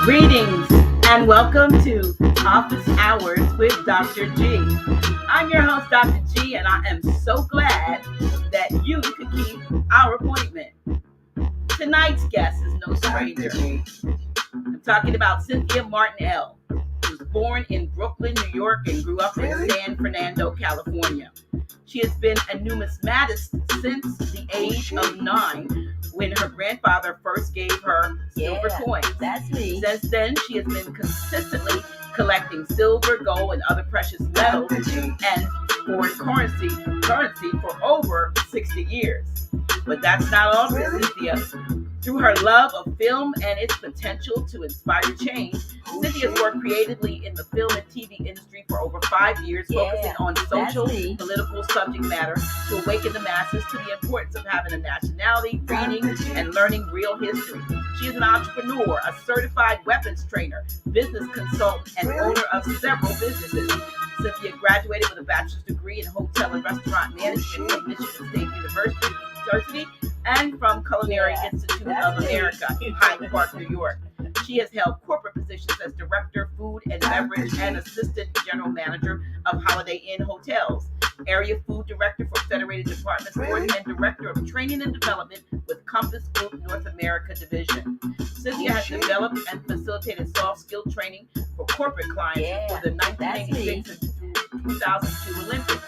Greetings and welcome to Office Hours with Dr. G. I'm your host, Dr. G, and I am so glad that you could keep our appointment. Tonight's guest is no stranger. I'm talking about Cynthia Martin L., who was born in Brooklyn, New York, and grew up in San Fernando, California. She has been a numismatist since the age of 9, when her grandfather first gave her silver coins. That's me. Since then, she has been consistently collecting silver, gold, and other precious metals and foreign currency for over 60 years. But that's not all for Cynthia. Through her love of film and its potential to inspire change, Cynthia's worked creatively in the film and TV industry for over 5 years, focusing on social, political subject matter to awaken the masses to the importance of having a nationality, reading, and learning real history. She is an entrepreneur, a certified weapons trainer, business consultant, and owner of several businesses. Cynthia graduated with a bachelor's degree in hotel and restaurant management from Michigan State University and from Culinary Institute of America in Hyde Park, New York. She has held corporate positions as director, food and beverage, and assistant general manager of Holiday Inn Hotels, area food director for Federated Department Stores, and director of training and development with Compass Group North America Division. Cynthia has developed and facilitated soft skill training for corporate clients for the 1986 and 2002 Olympics.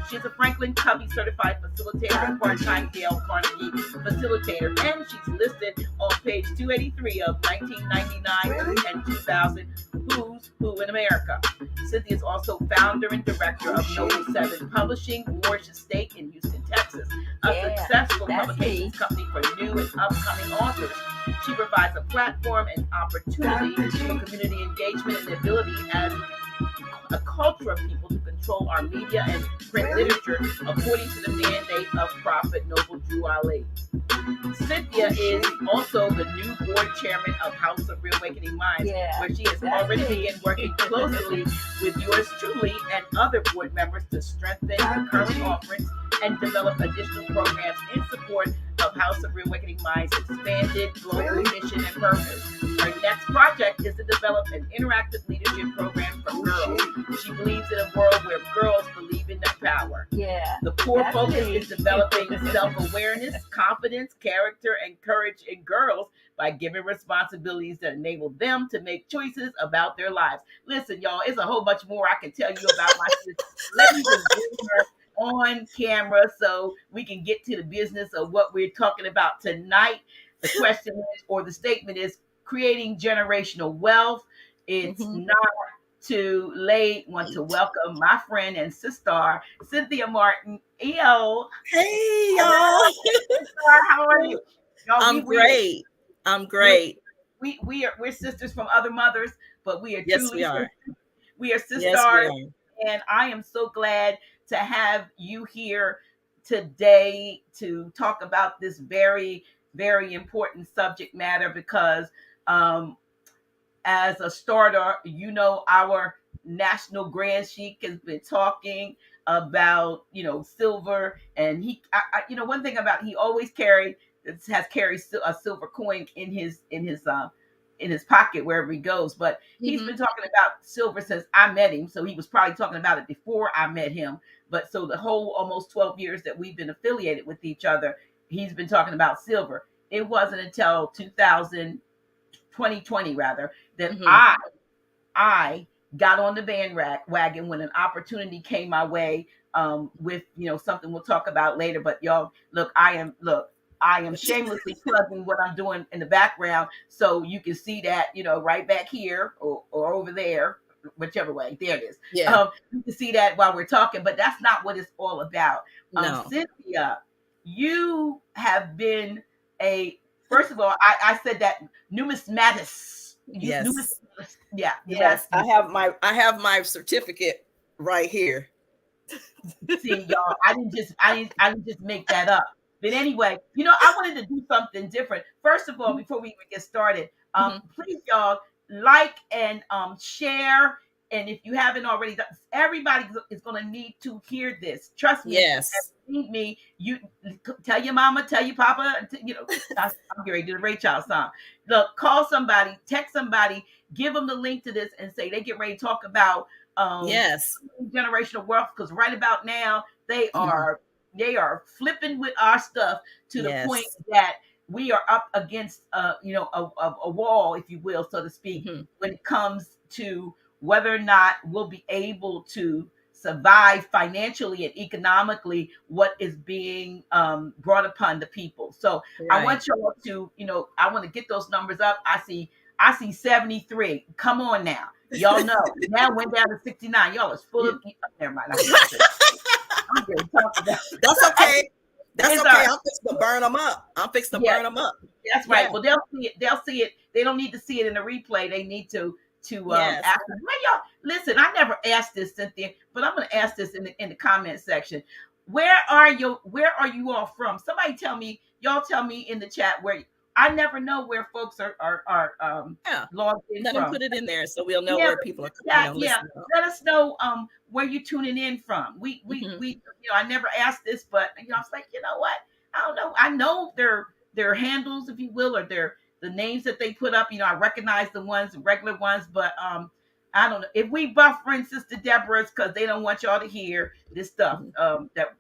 She is a Franklin Covey certified facilitator and part-time Dale Carnegie facilitator, and she's listed on page 283 of 1999 and 2000 Who's Who in America. Cynthia is also founder and director of Noble 7 Publishing, Warriors Estate in Houston, Texas, a successful publications company for new and upcoming authors. She provides a platform and opportunity for community engagement and the ability as a culture of people to control our media and print literature according to the mandate of Prophet Noble Drew Ali. Cynthia is also the new board chairman of House of Reawakening Minds, where she has already begun working closely with yours truly and other board members to strengthen the current offerings and develop additional programs in support of House of Reawakening Minds' expanded global mission and purpose. Her next project is to develop an interactive leadership program for girls. She believes in a world where girls believe in their power. The core focus is developing self-awareness, confidence, character, and courage in girls by giving responsibilities that enable them to make choices about their lives. Listen, y'all, it's a whole bunch more I can tell you about my sister. Let me just bring her on camera so we can get to the business of what we're talking about tonight. The question is, or the statement is, creating generational wealth. It's not too late. Want to welcome my friend and sister, Cynthia Martin. Yo. Hey, y'all. How are you? Y'all, I'm great. I'm great. We're sisters from other mothers, but we are we are. We are sisters. Yes, we are. And I am so glad to have you here today to talk about this very, very important subject matter because as a starter, our national Grand Sheik has been talking about, silver, and one thing about he always carried a silver coin in his pocket wherever he goes. But he's been talking about silver since I met him, so he was probably talking about it before I met him. But so the whole almost 12 years that we've been affiliated with each other, he's been talking about silver. It wasn't until 2020 rather, that I got on the bandwagon when an opportunity came my way with, something we'll talk about later. But y'all, I am shamelessly plugging what I'm doing in the background so you can see that, right back here or over there, whichever way. There it is. Yeah. You can see that while we're talking, but that's not what it's all about. No. Cynthia, you have been first of all, I said that numismatist. Yes. Numismatist. Yeah. Yes. I have my certificate right here. See, y'all, I didn't just make that up. But anyway, I wanted to do something different. First of all, before we even get started, please, y'all, like and share and if you haven't already done, everybody is going to need to hear this. Trust me. Yes. Need me. You tell your mama, tell your papa. You know, I'm getting ready to do the Ray Charles song. Look, call somebody, text somebody, give them the link to this, and say they get ready to talk about Yes. generational wealth, because right about now they are flipping with our stuff to the point Yes. that we are up against a wall, if you will, so to speak, when it comes to whether or not we'll be able to survive financially and economically what is being brought upon the people. So I want y'all to, I want to get those numbers up. I see 73. Come on now. Y'all know. Now it went down to 69. Y'all is full of never mind. I'm going to talk about That's okay. That's okay. I'm fixing to burn them up. Burn them up. That's right. Yeah. Well, they'll see it. They'll see it. They don't need to see it in the replay. They need to ask them. Hey, y'all, listen, I never asked this, Cynthia, but I'm going to ask this in the comment section. Where are you all from? Somebody tell me. Y'all tell me in the chat where. I never know where folks are logged in Let from. them put it in there so we'll know where people are coming. Let us know where you're tuning in from. We I never asked this, but I was like, you know what? I don't know. I know their handles, if you will, or the names that they put up. I recognize the regular ones, but I don't know. If we buffering Sister Deborah's because they don't want y'all to hear this stuff that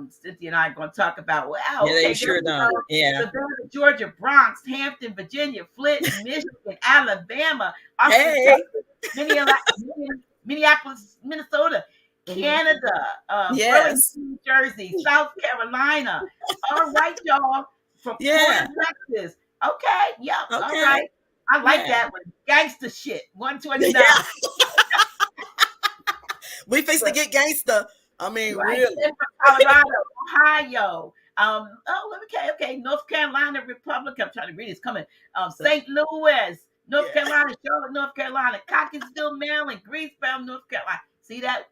Cynthia and I are going to talk about. Wow, yeah, they sure don't. Yeah. Savannah, Georgia, Bronx, Hampton, Virginia, Flint, Michigan, Alabama, Austin, Minneapolis, Minnesota, Canada, Burlington, New Jersey, South Carolina. All right, y'all. From Texas. Okay, yeah. Okay. All right. I like that one. Gangster shit. 129. Yeah. We fixed to get gangster. I mean, right. Really. Colorado, Ohio. Okay. North Carolina Republic. I'm trying to read it's coming. St. Louis, North Carolina, Charlotte, North Carolina, Cockeysville, Maryland, Greensboro, North Carolina. See that?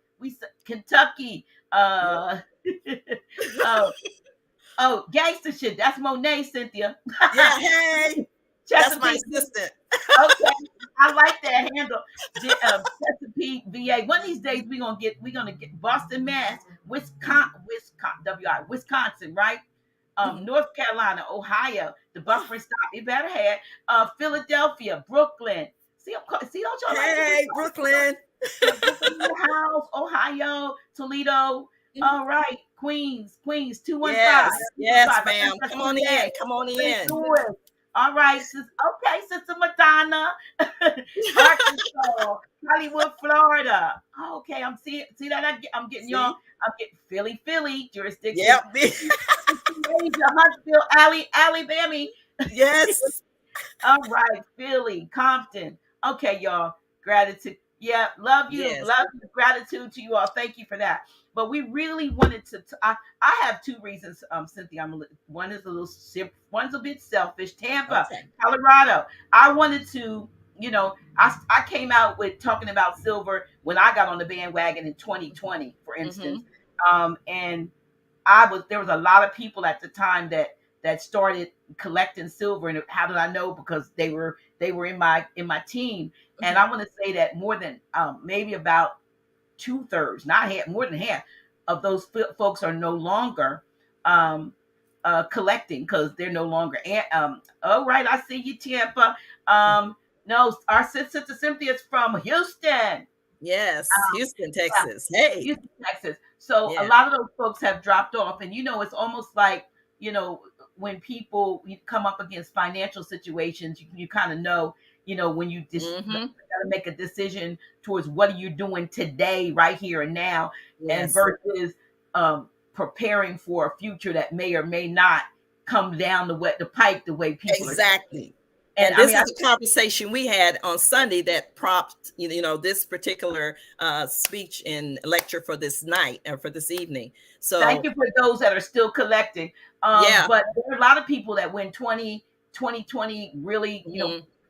Kentucky. Gangster shit. That's Monet, Cynthia. Yeah, hey. That's my assistant. Okay, I like that handle. Chesapeake, VA. One of these days we're gonna get Boston, Mass, Wisconsin, right? North Carolina, Ohio, the buffering stop. You better have Philadelphia, Brooklyn. See, don't y'all hey, Brooklyn. House, Ohio, Toledo. All right, Queens, 215. Yes, ma'am. Come on in. All right, Sister Madonna, Arkansas, Hollywood, Florida. Okay, I'm seeing. See that? I'm getting y'all. I'm getting Philly jurisdiction. Yep. Huntsville, Alabama. Yes. All right, Philly, Compton. Okay, y'all. Gratitude. Yeah, love you. Yes. Love you. Gratitude to you all. Thank you for that. But we really wanted to. I have two reasons, Cynthia. One is one's a bit selfish. Tampa, Colorado. I wanted to. I came out with talking about silver when I got on the bandwagon in 2020, for instance. And there was a lot of people at the time that started collecting silver. And how did I know? Because they were in my team. And I want to say that more than maybe about 2/3, not half, more than half of those folks are no longer collecting because they're no longer. All right, I see you, Tampa. No, our sister Cynthia is from Houston. Yes, Houston, Texas. Yeah. Hey, Houston, Texas. So a lot of those folks have dropped off, and it's almost like when people come up against financial situations, you kind of know. When you just got to make a decision towards what are you doing today, right here and now, and versus preparing for a future that may or may not come down the pike the way people exactly. And this is the conversation we had on Sunday that prompted, this particular speech and lecture for this night or for this evening. So thank you for those that are still collecting. But there are a lot of people that when 2020 really,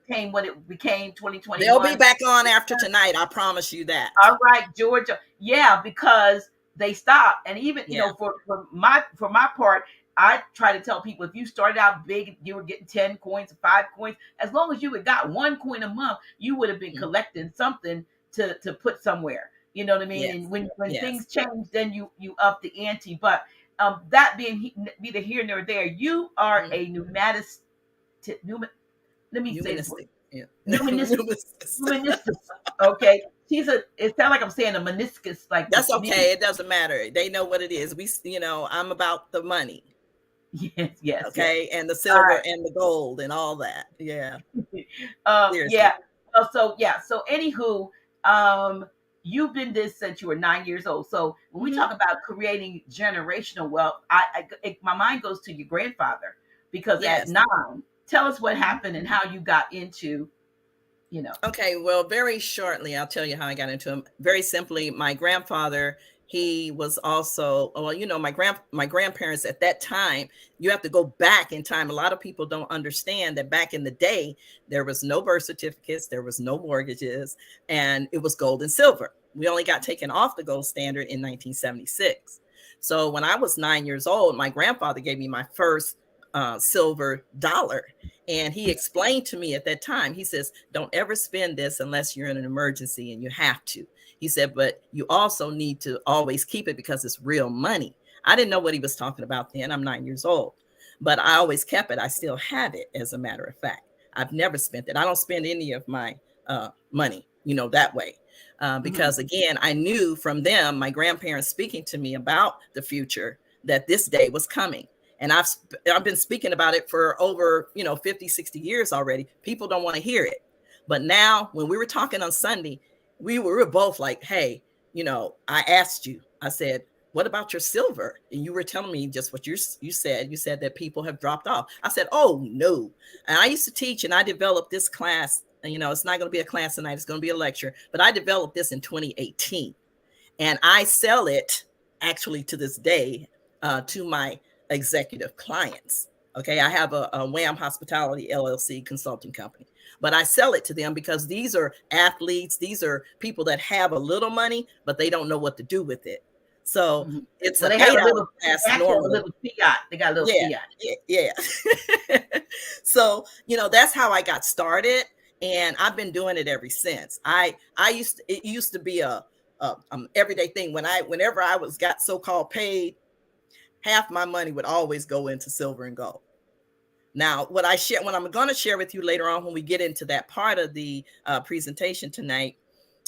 became what it became 2021. They'll be back on after tonight. I promise you that. All right, Georgia. Yeah, because they stopped. And even, for my part, I try to tell people if you started out big, you were getting 10 coins, 5 coins. As long as you had got 1 coin a month, you would have been collecting something to put somewhere. You know what I mean? Yes. And when Yes. things change, then you up the ante. But that being neither here nor there, you are a numismatist. Let me say this word. Humanistic. Yeah. Numismatist. Numismatist. Numismatist. Okay. It sounds like I'm saying a meniscus. Like That's okay. It doesn't matter. They know what it is. I'm about the money. Yes, yes, Okay. yes. And the All silver right. and the gold and all that. Yeah. Yeah. Seriously. So anywho, you've been this since you were 9 years old. So when we talk about creating generational wealth, my mind goes to your grandfather because at Yes. 9, tell us what happened and how you got into, Okay, well, very shortly, I'll tell you how I got into him. Very simply, my grandfather, he was also, well, my grandparents at that time, you have to go back in time. A lot of people don't understand that back in the day, there was no birth certificates, there was no mortgages, and it was gold and silver. We only got taken off the gold standard in 1976. So when I was 9 years old, my grandfather gave me my first silver dollar. And he explained to me at that time, he says, don't ever spend this unless you're in an emergency and you have to. He said, but you also need to always keep it because it's real money. I didn't know what he was talking about then. I'm 9 years old, but I always kept it. I still have it, as a matter of fact. I've never spent it. I don't spend any of my money, that way. Because again, I knew from them, my grandparents speaking to me about the future, that this day was coming. And I've been speaking about it for over 50, 60 years already. People don't want to hear it. But now when we were talking on Sunday, we were both like, hey, I asked you, I said, what about your silver? And you were telling me just what you said. You said that people have dropped off. I said, oh, no. And I used to teach, and I developed this class. And, it's not going to be a class tonight. It's going to be a lecture. But I developed this in 2018. And I sell it actually to this day to my executive clients. Okay, I have a Wham Hospitality LLC consulting company, but I sell it to them because these are athletes. These are people that have a little money, but they don't know what to do with it. So it's well, an they have 8-hour they class actually have a normally. little fiat. They got a little fiat. Yeah. So, that's how I got started, and I've been doing it ever since. It used to be a everyday thing. Whenever I got so-called paid, half my money would always go into silver and gold. Now, what I'm going to share with you later on when we get into that part of the presentation tonight,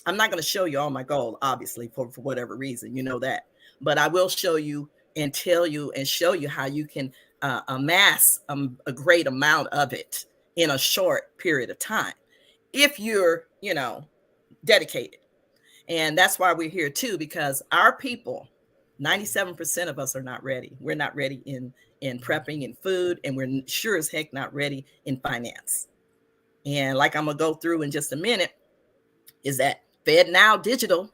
I'm not going to show you all my gold, obviously, for whatever reason, that. But I will show you and tell you and show you how you can amass a great amount of it in a short period of time if you're, dedicated. And that's why we're here too, because our people, 97% of us are not ready. We're not ready in prepping and food, and we're sure as heck not ready in finance. And like I'm gonna go through in just a minute, is that Fed Now Digital,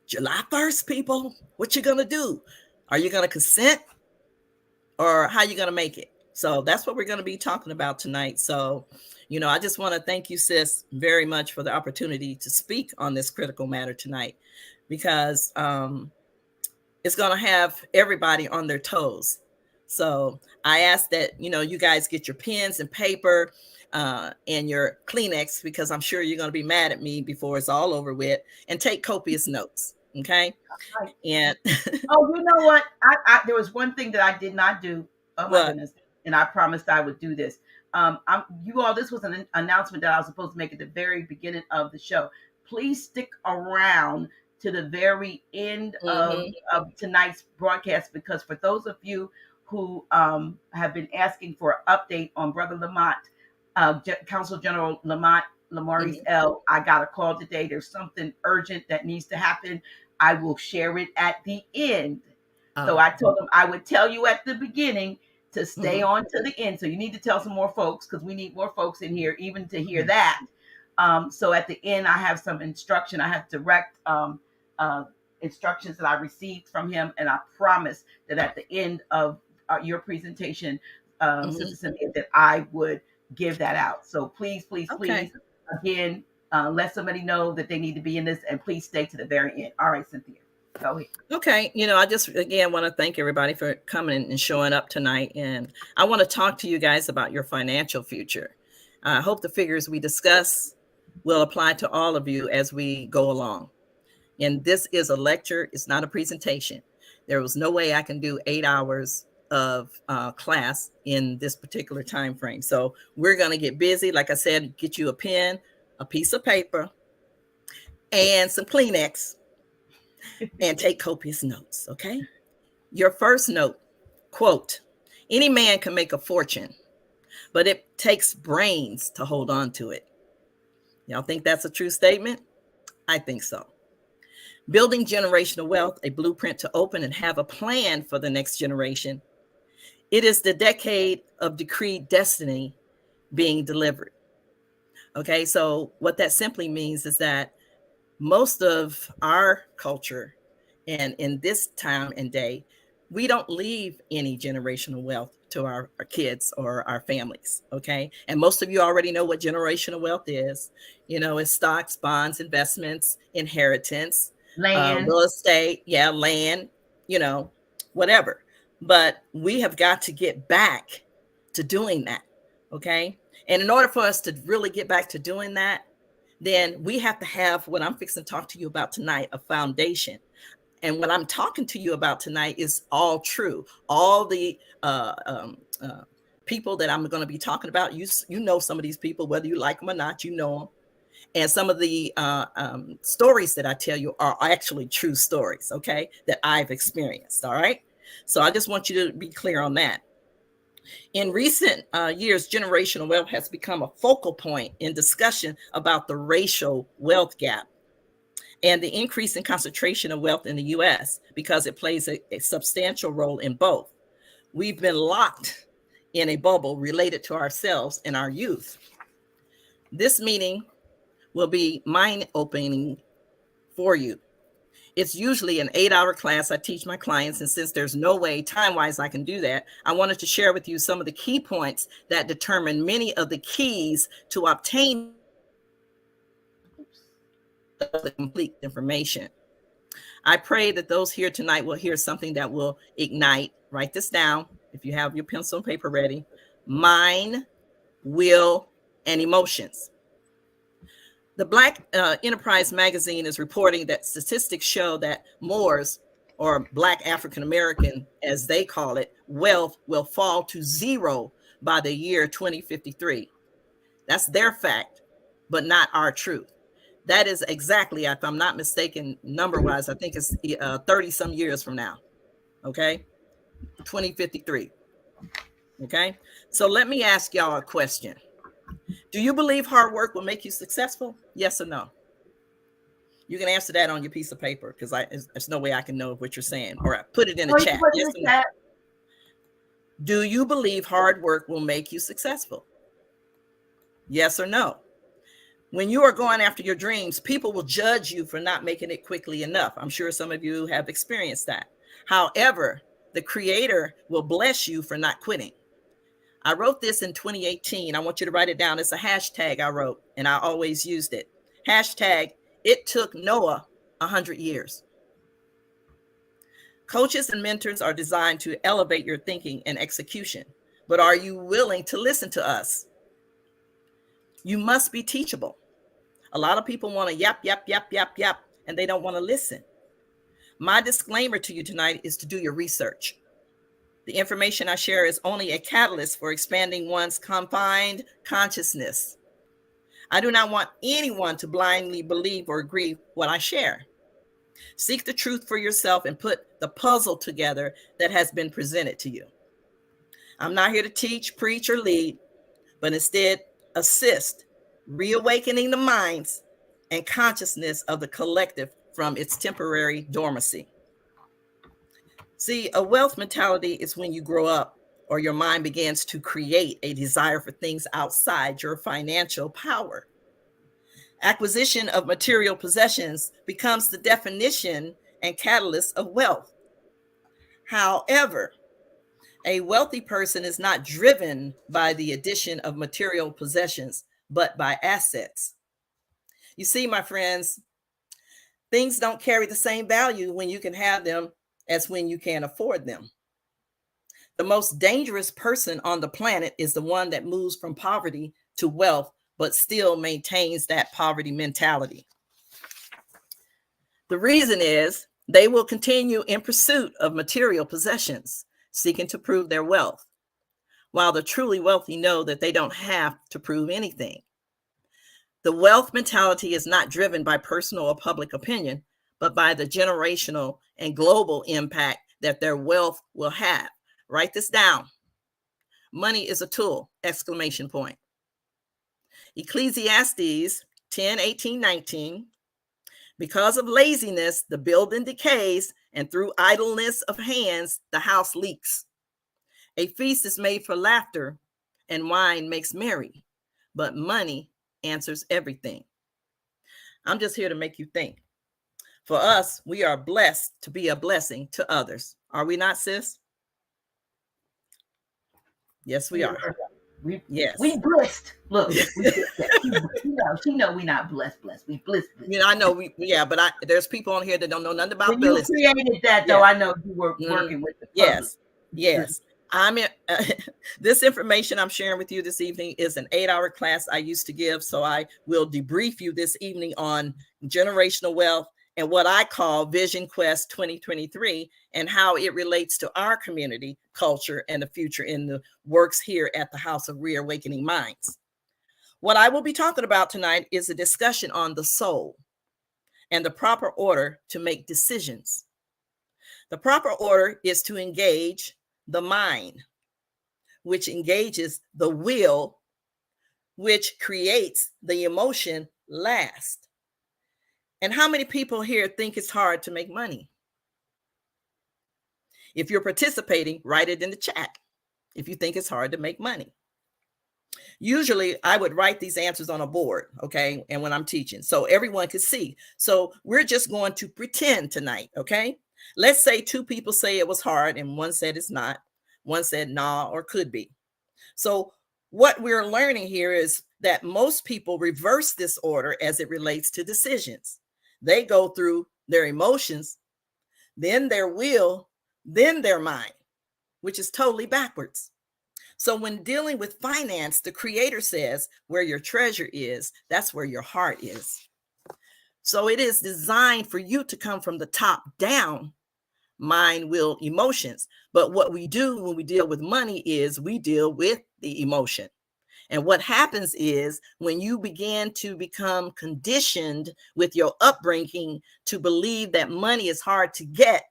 July 1st, people, what you gonna do? Are you gonna consent, or how you gonna make it? So that's what we're gonna be talking about tonight. So, I just want to thank you, sis, very much for the opportunity to speak on this critical matter tonight, because it's going to have everybody on their toes. So I ask that, you guys get your pens and paper and your Kleenex, because I'm sure you're going to be mad at me before it's all over with, and take copious notes. Okay. And oh, you know what? There was one thing that I did not do. Oh my goodness. And I promised I would do this. This was an announcement that I was supposed to make at the very beginning of the show. Please stick around to the very end of tonight's broadcast, because for those of you who have been asking for an update on Brother Lamont, Council General Lamont Lamaurice L., I got a call today. There's something urgent that needs to happen. I will share it at the end. So I told them I would tell you at the beginning to stay on to the end. So you need to tell some more folks, because we need more folks in here even to hear that. So at the end, I have some instruction. I have direct instructions that I received from him. And I promise that at the end of your presentation, Sister Cynthia, that I would give that out. So please, again, let somebody know that they need to be in this, and please stay to the very end. All right, Cynthia, go ahead. Okay. I just, again, want to thank everybody for coming and showing up tonight. And I want to talk to you guys about your financial future. I hope the figures we discuss will apply to all of you as we go along. And this is a lecture, it's not a presentation. There was no way I can do 8 hours of class in this particular time frame. So we're going to get busy. Like I said, get you a pen, a piece of paper, and some Kleenex, and take copious notes, okay? Your first note, quote, any man can make a fortune, but it takes brains to hold on to it. Y'all think that's a true statement? I think so. Building generational wealth, a blueprint to open and have a plan for the next generation. It is the decade of decreed destiny being delivered. Okay, so what that simply means is that most of our culture and in this time and day, we don't leave any generational wealth to our kids or our families. Okay. And most of you already know what generational wealth is. You know, it's stocks, bonds, investments, inheritance, Land. real estate, land, you know, whatever. But we have got to get back to doing that. Okay. And in order for us to really get back to doing that, then we have to have what I'm fixing to talk to you about tonight, a foundation. And what I'm talking to you about tonight is all true. All the people that I'm going to be talking about, you know some of these people, whether you like them or not, you know them. And some of the stories that I tell you are actually true stories, okay, that I've experienced, all right? So I just want you to be clear on that. In recent years, generational wealth has become a focal point in discussion about the racial wealth gap and the increase in concentration of wealth in the U.S. because it plays a substantial role in both. We've been locked in a bubble related to ourselves and our youth. This meeting will be mind-opening for you. It's usually an 8-hour class I teach my clients, and since there's no way time-wise I can do that, I wanted to share with you some of the key points that determine many of the keys to obtain the complete information. I pray that those here tonight will hear something that will ignite. Write this down if you have your pencil and paper ready. Mind, will, and emotions. The Black Enterprise magazine is reporting that statistics show that Moors, or Black African American, as they call it, wealth will fall to zero by the year 2053. That's their fact, but not our truth. That is exactly, if I'm not mistaken, number-wise, I think it's 30-some years from now, okay? 2053, okay? So let me ask y'all a question. Do you believe hard work will make you successful? Yes or no? You can answer that on your piece of paper because there's no way I can know what you're saying. Or put it in the chat. Yes or no? Do you believe hard work will make you successful? Yes or no? When you are going after your dreams, people will judge you for not making it quickly enough. I'm sure some of you have experienced that. However, the Creator will bless you for not quitting. I wrote this in 2018. I want you to write it down. It's a hashtag I wrote, and I always used it. Hashtag, it took Noah 100 years. Coaches and mentors are designed to elevate your thinking and execution. But are you willing to listen to us? You must be teachable. A lot of people want to yap, and they don't want to listen. My disclaimer to you tonight is to do your research. The information I share is only a catalyst for expanding one's confined consciousness. I do not want anyone to blindly believe or agree what I share. Seek the truth for yourself and put the puzzle together that has been presented to you. I'm not here to teach, preach, or lead, but instead assist, reawakening the minds and consciousness of the collective from its temporary dormancy. See, a wealth mentality is when you grow up or your mind begins to create a desire for things outside your financial power. Acquisition of material possessions becomes the definition and catalyst of wealth. However, a wealthy person is not driven by the addition of material possessions, but by assets. You see, my friends, things don't carry the same value when you can have them as when you can't afford them. The most dangerous person on the planet is the one that moves from poverty to wealth but still maintains that poverty mentality. The reason is they will continue in pursuit of material possessions, seeking to prove their wealth, while the truly wealthy know that they don't have to prove anything. The wealth mentality is not driven by personal or public opinion, but by the generational and global impact that their wealth will have. Write this down. Money is a tool, exclamation point. Ecclesiastes 10, 18, 19. Because of laziness, the building decays, and through idleness of hands, the house leaks. A feast is made for laughter, and wine makes merry, but money answers everything. I'm just here to make you think. For us, we are blessed to be a blessing to others. Are we not, sis? Yes, we are. Yes. We blessed. Look, she know we not blessed. We blessed. I know but there's people on here that don't know nothing about when you blessing. created that, though, I know you were working with the public. Yes. This information I'm sharing with you this evening is an 8-hour class I used to give. So I will debrief you this evening on generational wealth and what I call Vision Quest 2023 and how it relates to our community, culture, and the future in the works here at the House of Reawakening Minds. What I will be talking about tonight is a discussion on the soul and the proper order to make decisions. The proper order is to engage the mind, which engages the will, which creates the emotion last. And how many people here think it's hard to make money? If you're participating, write it in the chat if you think it's hard to make money. Usually I would write these answers on a board, okay? And when I'm teaching, so everyone could see. So we're just going to pretend tonight, okay? Let's say 2 people say it was hard and one said it's not. One said nah or could be. So what we're learning here is that most people reverse this order as it relates to decisions. They go through their emotions, then their will, then their mind, which is totally backwards. So when dealing with finance, the Creator says, where your treasure is, that's where your heart is. So it is designed for you to come from the top down, mind, will, emotions. But what we do when we deal with money is we deal with the emotion. And what happens is when you begin to become conditioned with your upbringing to believe that money is hard to get,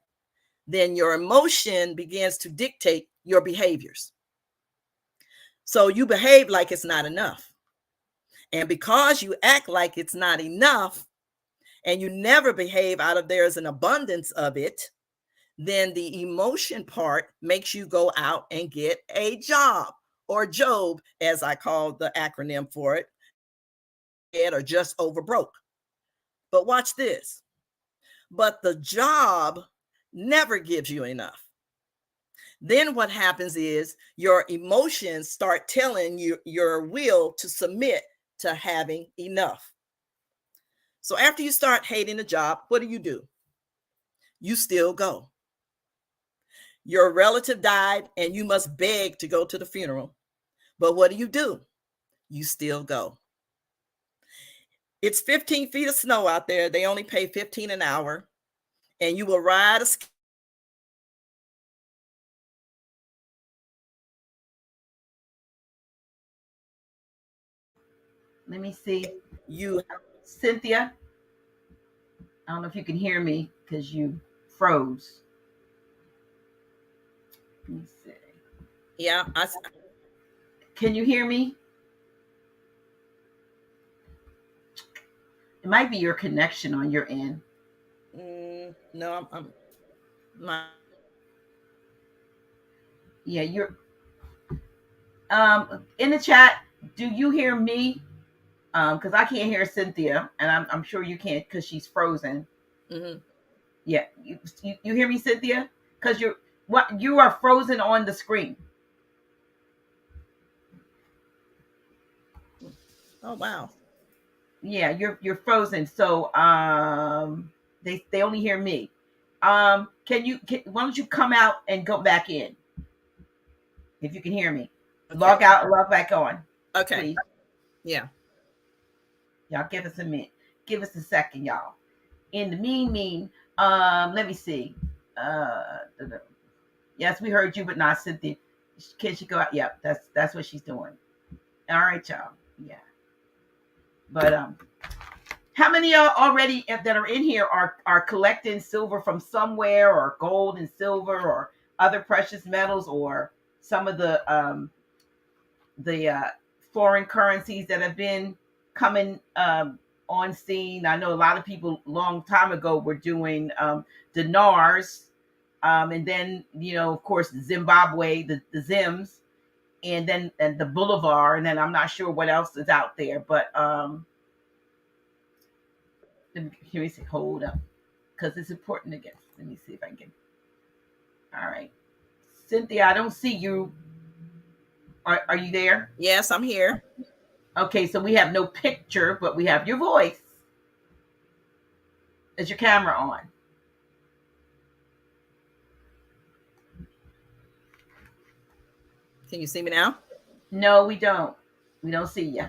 then your emotion begins to dictate your behaviors. So you behave like it's not enough. And because you act like it's not enough and you never behave out of there's an abundance of it, then the emotion part makes you go out and get a job, or Job, as I call the acronym for it, or just over broke. But watch this. But the job never gives you enough. Then what happens is your emotions start telling you your will to submit to having enough. So after you start hating the job, what do? You still go. Your relative died and you must beg to go to the funeral. But what do? You still go. It's 15 feet of snow out there. They only pay $15 an hour. And you will ride a Let me see. You, Cynthia, I don't know if you can hear me because you froze. Let me see. Yeah. Can you hear me? It might be your connection on your end. No, I'm not. Yeah, you're in the chat. Do you hear me? Because I can't hear Cynthia, and I'm sure you can't because she's frozen. Mm-hmm. Yeah, you hear me, Cynthia? Because you are frozen on the screen. Oh wow. Yeah, you're frozen. So they only hear me. Why don't you come out and go back in if you can hear me? Okay. Log out, log back on. Okay. Please. Yeah. Y'all give us a minute. Give us a second, y'all. In the let me see. Uh, yes, we heard you, but not Cynthia. Can she go out? Yep, that's what she's doing. All right, y'all. Yeah, but how many of y'all already that are in here are collecting silver from somewhere, or gold and silver, or other precious metals, or some of the foreign currencies that have been coming on scene? I know a lot of people long time ago were doing dinars, and then of course Zimbabwe, the Zims, and the Bolivar, and then I'm not sure what else is out there, but let me see. Hold up, because it's important to get. Let me see if I can. All right, Cynthia, I don't see you. Are you there? Yes, I'm here. Okay, so we have no picture, but we have your voice. Is your camera on? Can you see me now? No, we don't. We don't see you.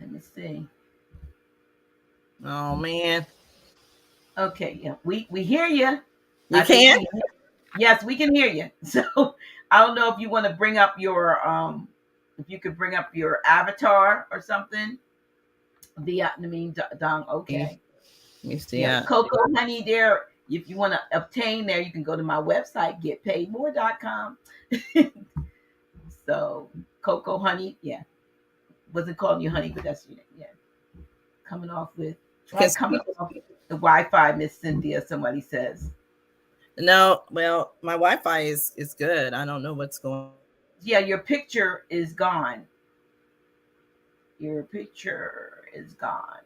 Let me see. Oh man. Okay, yeah, we hear you. You can? Yes, we can hear you. So I don't know if you want to bring up your if you could bring up your avatar or something. Dong. Okay. Let me see. Yeah, Cocoa Honey there. If you want to obtain there, you can go to my website, getpaidmore.com. So Cocoa Honey, yeah. Wasn't calling you honey, but that's yeah. Coming off with coming off the Wi-Fi, Miss Cynthia, somebody says. No, well, my Wi-Fi is good. I don't know what's going on. Yeah, your picture is gone. Your picture is gone.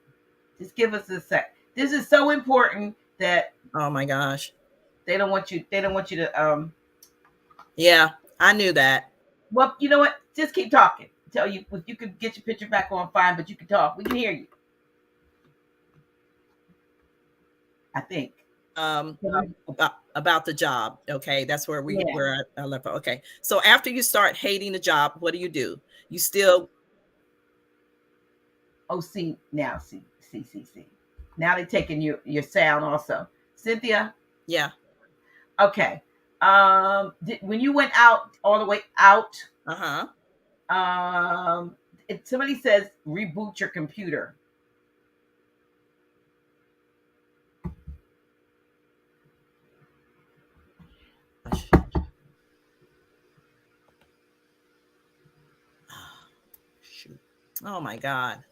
Just give us a sec. This is so important that Oh my gosh. they don't want you to Yeah, I knew that. well, you know what? Just keep talking. Tell you if you could get your picture back on fine, but you can talk. We can hear you. I think. About the job. Okay, that's where Yeah. where I left. Okay, so after you start hating the job, what do? You still Oh, see now, see. Now they're taking your sound also, Cynthia. Yeah. Okay. When you went out all the way out, Uh-huh. if somebody says reboot your computer. Shoot. Oh my God.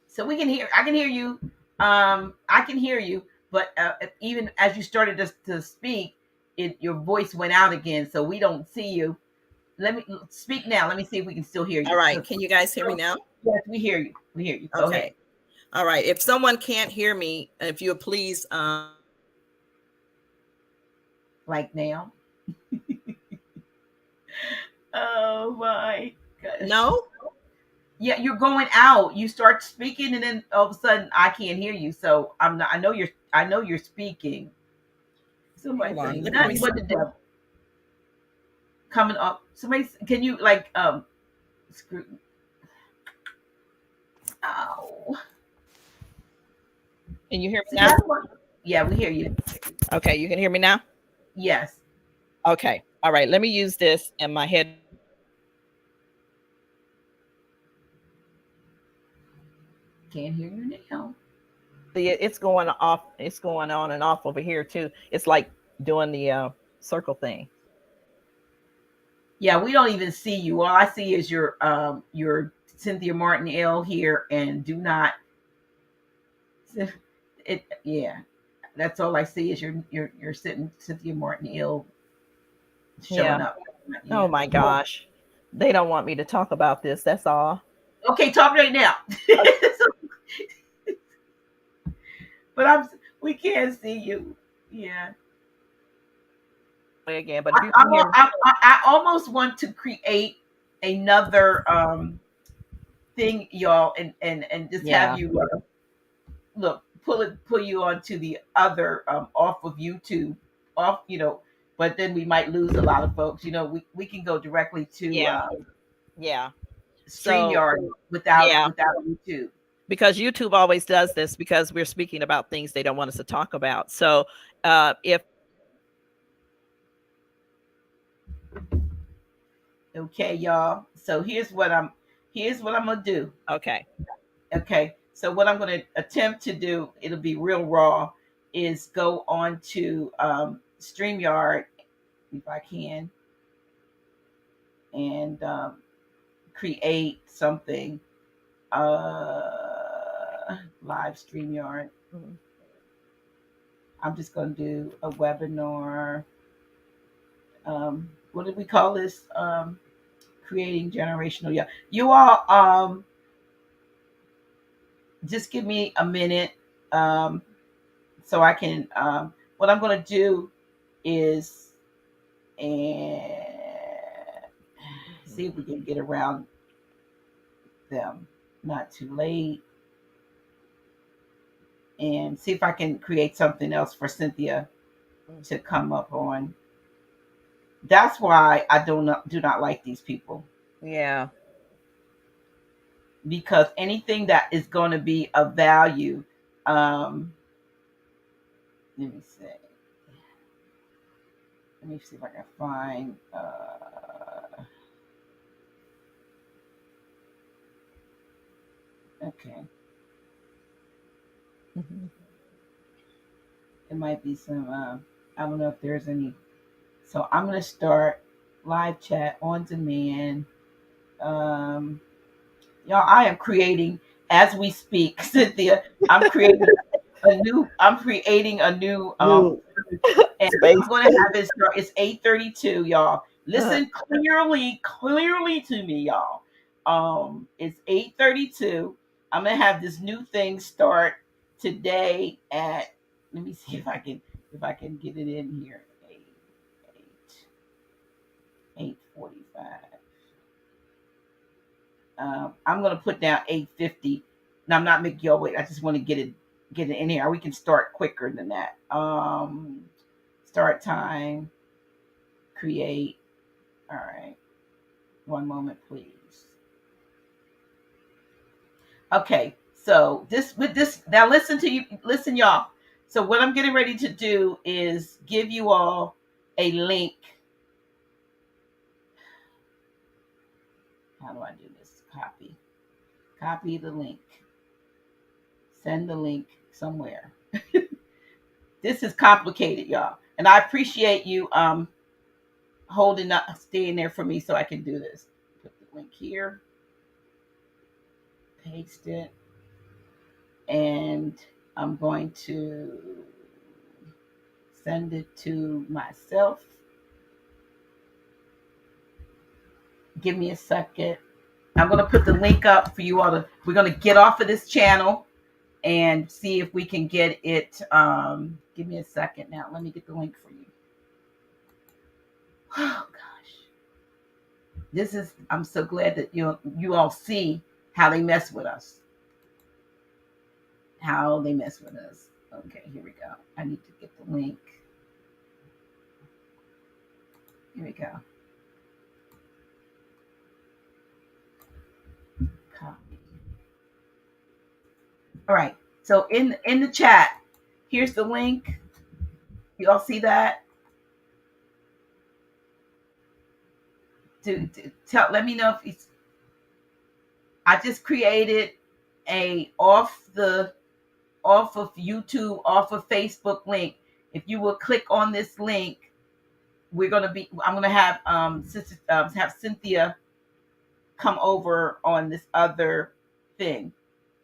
So I can hear you. I can hear you, but even as you started to speak, your voice went out again, so we don't see you. Let me speak now. Let me see if we can still hear you. All right. Can you guys hear me now? Yes, we hear you. We hear you. Go Okay. ahead. All right. If someone can't hear me, if you would please Like now. Oh my gosh. no? Yeah, you're going out. You start speaking, and then all of a sudden, I can't hear you. So I'm not. I know you're speaking. Somebody Hold on. said Let nothing me but the devil coming up. Somebody, can you like screw? Oh, Can you hear me see, now? yeah, we hear you. Okay, you can hear me now? Yes. Okay. All right. Let me use this in my head. Can't hear you now. See, it's going off. It's going on and off over here too. It's like doing the circle thing. Yeah, we don't even see you. All I see is your Cynthia Martin L here, and do not. It yeah. That's all I see is your sitting Cynthia Martin L showing Yeah. up. Oh Yeah. my gosh. They don't want me to talk about this. That's all. Okay, talk right now. But we can't see you. Yeah. Again, but if you can hear me. I almost want to create another thing, y'all, and just have Yeah. you look pull you onto the other off of YouTube, off but then we might lose a lot of folks. We can go directly to Yeah. Yeah. So StreamYard yeah, without YouTube. because YouTube always does this because we're speaking about things they don't want us to talk about. So if Okay, y'all. So here's what I'm gonna do. okay. Okay. So what I'm gonna attempt to do, it'll be real raw, is go on to StreamYard if I can, and create something. Live StreamYard. Mhm. I'm just gonna do a webinar. What did we call this? Creating generational. Yeah. You all just give me a minute, um, so I can. What I'm gonna do is and see if we can get around them. Not too late, and see if I can create something else for Cynthia to come up on. That's why I do not like these people, Yeah. because anything that is going to be of value. Um, let me see. Let me see if I can find. Okay, Mhm. it might be some. I don't know if there's any. So I'm gonna start live chat on demand. Um, y'all, I am creating as we speak, Cynthia. I'm creating a new New and space. I'm going to have it start. It's 8:32, y'all. Uh, Listen clearly to me, y'all. It's 8:32. I'm gonna have this new thing start today at. Let me see if I can get it in here. 8:45. I'm gonna put down 8:50. Now I'm not making y'all wait. I just want to get it in here. We can start quicker than that. Start time. Create. All right. One moment, please. Okay. So this now listen y'all. So what I'm getting ready to do is give you all a link. How do I do this? Copy the link. Send the link somewhere. This is complicated, y'all. And I appreciate you holding up, staying there for me so I can do this. Put the link here, paste it, and I'm going to send it to myself. Give me a second. I'm going to put the link up for you all to. We're going to get off of this channel and see if we can get it. Give me a second now. Let me get the link for you. Oh gosh, this is. I'm so glad that you all see how they mess with us. How they mess with us. Okay, here we go. I need to get the link. Here we go. Copy. All right. So in the chat, here's the link. You all see that? To tell, let me know if it's. I just created a off of YouTube, off of Facebook link. If you will click on this link, I'm gonna have Cynthia come over on this other thing.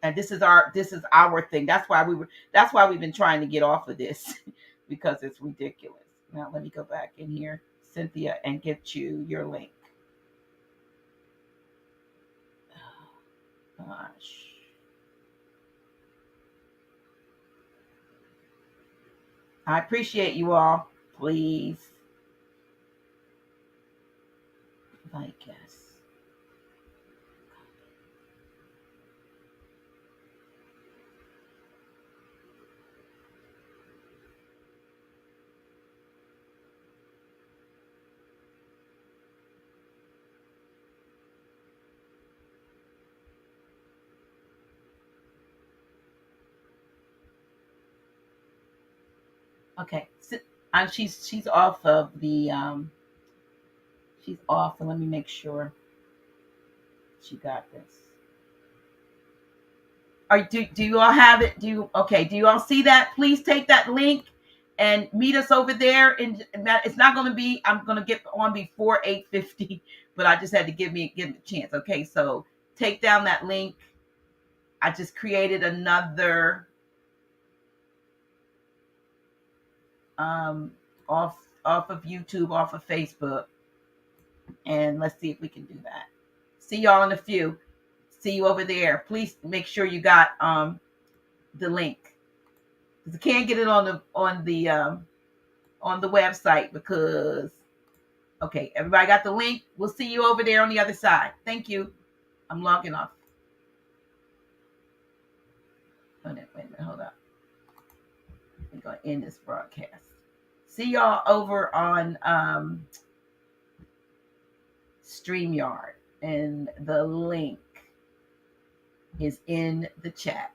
And this is our thing. That's why we've been trying to get off of this because it's ridiculous. Now let me go back in here, Cynthia, and get you your link. Oh, gosh. I appreciate you all. Please. I guess. Okay. And she's off of the she's off, and let me make sure she got this. Do you all have it? Do you all see that? Please take that link and meet us over there. And that it's not going to be. I'm going to get on before 8:50, but I just had to give it a chance. Okay, so take down that link. I just created another off of YouTube, off of Facebook, and let's see if we can do that. See y'all in a few. See you over there. Please make sure you got the link. I can't get it on the website because okay, everybody got the link. We'll see you over there on the other side. Thank you. I'm logging off. Wait a minute, hold up. We're gonna end this broadcast. See y'all over on StreamYard, and the link is in the chat.